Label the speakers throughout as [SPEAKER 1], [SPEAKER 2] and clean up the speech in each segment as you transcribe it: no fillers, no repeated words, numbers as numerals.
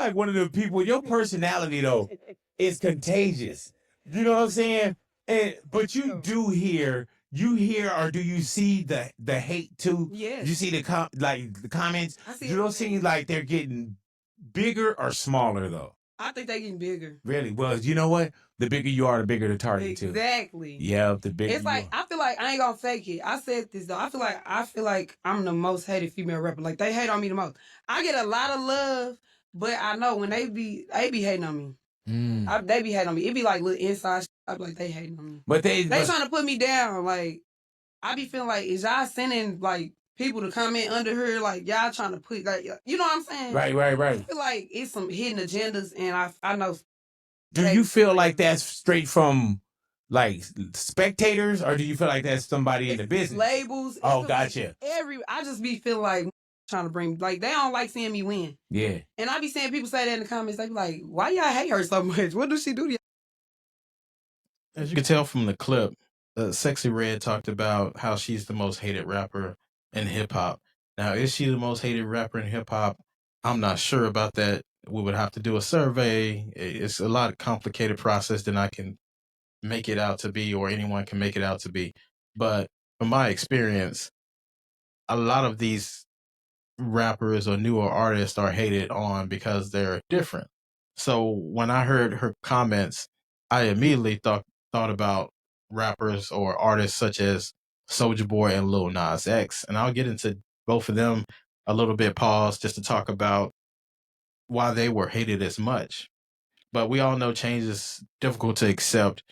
[SPEAKER 1] like one of the people. Your personality though is contagious. You know what I'm saying? But you hear, or do you see the hate too?
[SPEAKER 2] Yes.
[SPEAKER 1] You see the the comments.
[SPEAKER 2] I see
[SPEAKER 1] You don't
[SPEAKER 2] everything.
[SPEAKER 1] seem like they're getting bigger or smaller though.
[SPEAKER 2] I think they getting bigger.
[SPEAKER 1] Really? Well, you know what? The bigger you are, the bigger the target too.
[SPEAKER 2] Exactly.
[SPEAKER 1] Yeah, the bigger
[SPEAKER 2] It's
[SPEAKER 1] you
[SPEAKER 2] like
[SPEAKER 1] are.
[SPEAKER 2] I feel like I ain't gonna fake it. I said this though. I feel like I'm the most hated female rapper. Like they hate on me the most. I get a lot of love, but I know when they be hating on me. They be hating on me. It be like little inside shit. I be like they hating on me.
[SPEAKER 1] But
[SPEAKER 2] They trying to put me down. Like I be feeling like is y'all sending like people to comment under her? Like y'all trying to put like you know what I'm saying?
[SPEAKER 1] right.
[SPEAKER 2] I feel like it's some hidden agendas, and I know.
[SPEAKER 1] Do you feel like that's straight from like spectators, or do you feel like that's somebody in the business?
[SPEAKER 2] Labels.
[SPEAKER 1] Oh, gotcha.
[SPEAKER 2] I just be feeling like trying to bring like they don't like seeing me win.
[SPEAKER 1] Yeah.
[SPEAKER 2] And I be seeing people say that in the comments. They be like, "Why y'all hate her so much? What does she do to you?"
[SPEAKER 3] As you can tell from the clip, Sexy Red talked about how she's the most hated rapper in hip hop. Now, is she the most hated rapper in hip hop? I'm not sure about that. We would have to do a survey. It's a lot of complicated process than I can make it out to be, or anyone can make it out to be. But from my experience, a lot of these rappers or newer artists are hated on because they're different. So when I heard her comments, I immediately thought about rappers or artists such as Soulja Boy and Lil Nas X, and I'll get into both of them a little bit. Pause just to talk about why they were hated as much. But we all know change is difficult to accept,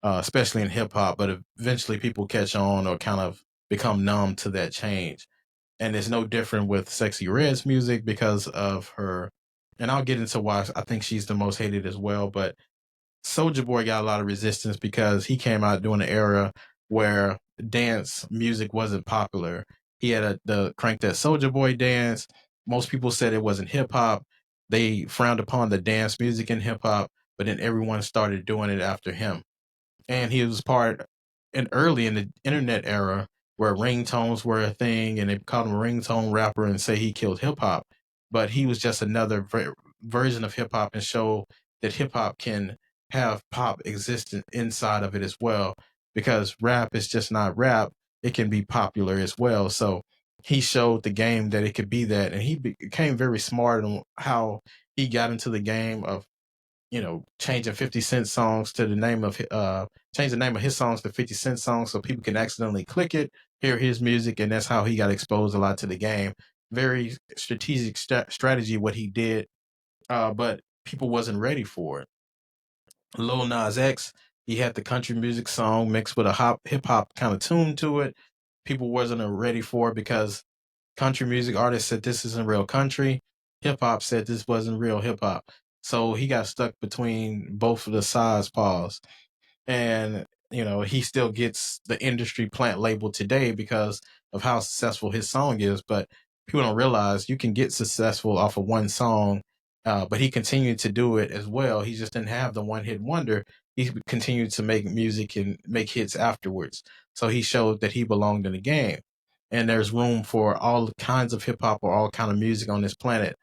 [SPEAKER 3] especially in hip hop. But eventually, people catch on or kind of become numb to that change. And it's no different with Sexy Red's music because of her. And I'll get into why I think she's the most hated as well. But Soulja Boy got a lot of resistance because he came out during an era where dance music wasn't popular. He had the Crank That Soulja Boy dance. Most people said it wasn't hip hop. They frowned upon the dance music in hip hop, but then everyone started doing it after him. And he was part and early in the internet era where ringtones were a thing, and they called him a ringtone rapper and say he killed hip hop. But he was just another version of hip hop and show that hip hop can have pop existent inside of it as well, because rap is just not rap. It can be popular as well. So he showed the game that it could be that, and he became very smart on how he got into the game of, changing 50 Cent songs to the name of change the name of his songs to 50 Cent songs so people can accidentally click it, hear his music, and that's how he got exposed a lot to the game. Very strategic strategy what he did, but people wasn't ready for it. Lil Nas X, he had the country music song mixed with a hip hop kind of tune to it. People wasn't ready for it because country music artists said this isn't real country. Hip hop said this wasn't real hip hop. So he got stuck between both of the sides paws. And, he still gets the industry plant label today because of how successful his song is. But people don't realize you can get successful off of one song. But he continued to do it as well. He just didn't have the one hit wonder. He continued to make music and make hits afterwards. So he showed that he belonged in the game. And there's room for all kinds of hip hop or all kind of music on this planet.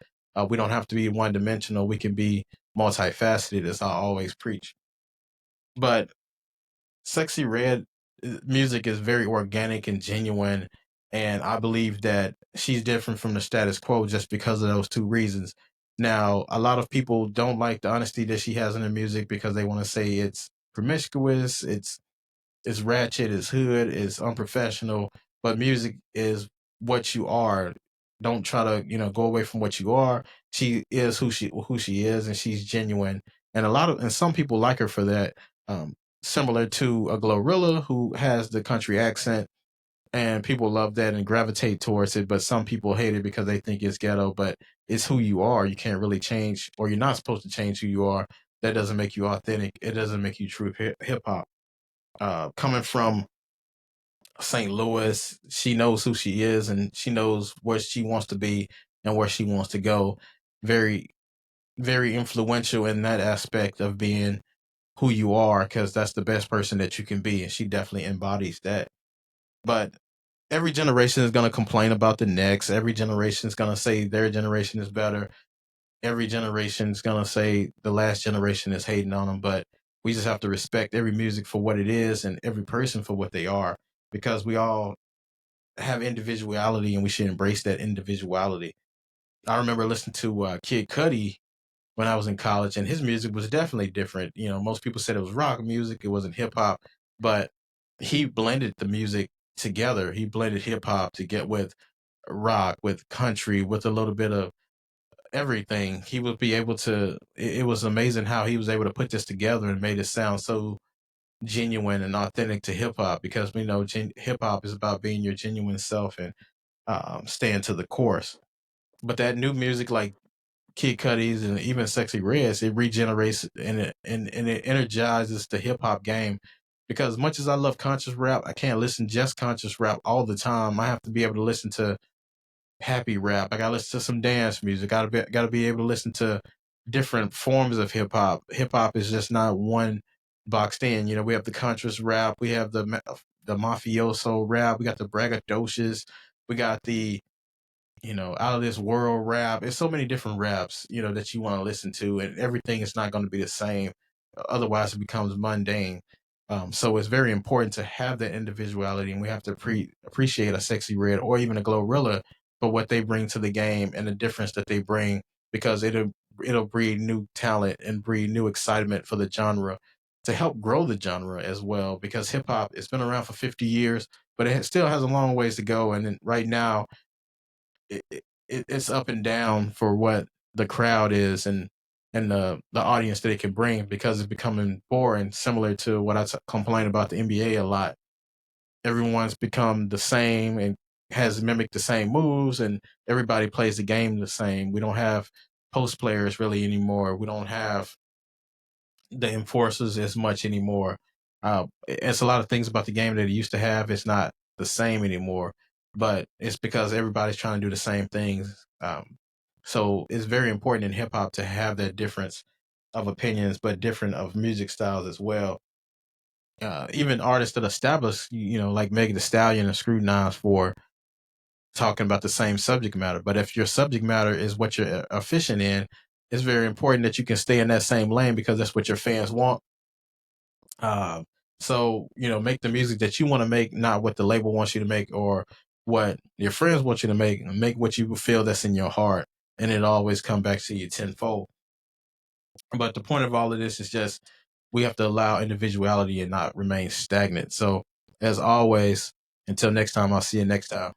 [SPEAKER 3] We don't have to be one dimensional. We can be multifaceted, as I always preach. But Sexy Red music is very organic and genuine, and I believe that she's different from the status quo just because of those two reasons. Now, a lot of people don't like the honesty that she has in her music because they want to say it's promiscuous, it's ratchet, it's hood, it's unprofessional, but music is what you are. Don't try to, go away from what you are. She is who she is, and she's genuine. And some people like her for that. Um, Similar to a Glorilla who has the country accent, and people love that and gravitate towards it, but some people hate it because they think it's ghetto, but it's who you are. You can't really change, or you're not supposed to change who you are. That doesn't make you authentic. It doesn't make you true hip hop. Coming from St. Louis, she knows who she is and she knows where she wants to be and where she wants to go. Very, very influential in that aspect of being who you are, because that's the best person that you can be. And she definitely embodies that. But every generation is going to complain about the next. Every generation is going to say their generation is better. every generation is gonna say the last generation is hating on them, but we just have to respect every music for what it is and every person for what they are, because we all have individuality and we should embrace that individuality. I remember listening to Kid Cudi when I was in college, and his music was definitely different. You know, most people said it was rock music, it wasn't hip hop, but he blended the music together. He blended hip hop to get with rock, with country, with a little bit of everything. He would be able to. It was amazing how he was able to put this together and made it sound so genuine and authentic to hip hop, because we know hip hop is about being your genuine self and staying to the course. But that new music like Kid Cudi's and even Sexy Reds, it regenerates and it energizes the hip hop game. Because much as I love conscious rap, I can't listen just conscious rap all the time. I have to be able to listen to happy rap. I gotta listen to some dance music. Gotta be able to listen to different forms of hip hop. Hip hop is just not one boxed in. You know, we have the conscious rap, we have the mafioso rap, we got the braggadocious, we got the out of this world rap. There's so many different raps, that you want to listen to, and everything is not going to be the same. Otherwise, it becomes mundane. So it's very important to have that individuality, and we have to appreciate a Sexy Red or even a Glorilla for what they bring to the game and the difference that they bring, because it'll breed new talent and breed new excitement for the genre to help grow the genre as well. Because hip hop, it's been around for 50 years, but it still has a long ways to go. And then right now, it's up and down for what the crowd is and the audience that it can bring, because it's becoming boring, similar to what I complain about the NBA a lot. Everyone's become the same and has mimicked the same moves, and everybody plays the game the same. We don't have post players really anymore. We don't have the enforcers as much anymore. It's a lot of things about the game that it used to have. It's not the same anymore, but it's because everybody's trying to do the same things. So it's very important in hip hop to have that difference of opinions, but different of music styles as well. Even artists that establish, like Megan Thee Stallion, are scrutinized for talking about the same subject matter. But if your subject matter is what you're efficient in, it's very important that you can stay in that same lane, because that's what your fans want. So, make the music that you want to make, not what the label wants you to make or what your friends want you to make. Make what you feel that's in your heart, and it always come back to you tenfold. But the point of all of this is just we have to allow individuality and not remain stagnant. So, as always, until next time, I'll see you next time.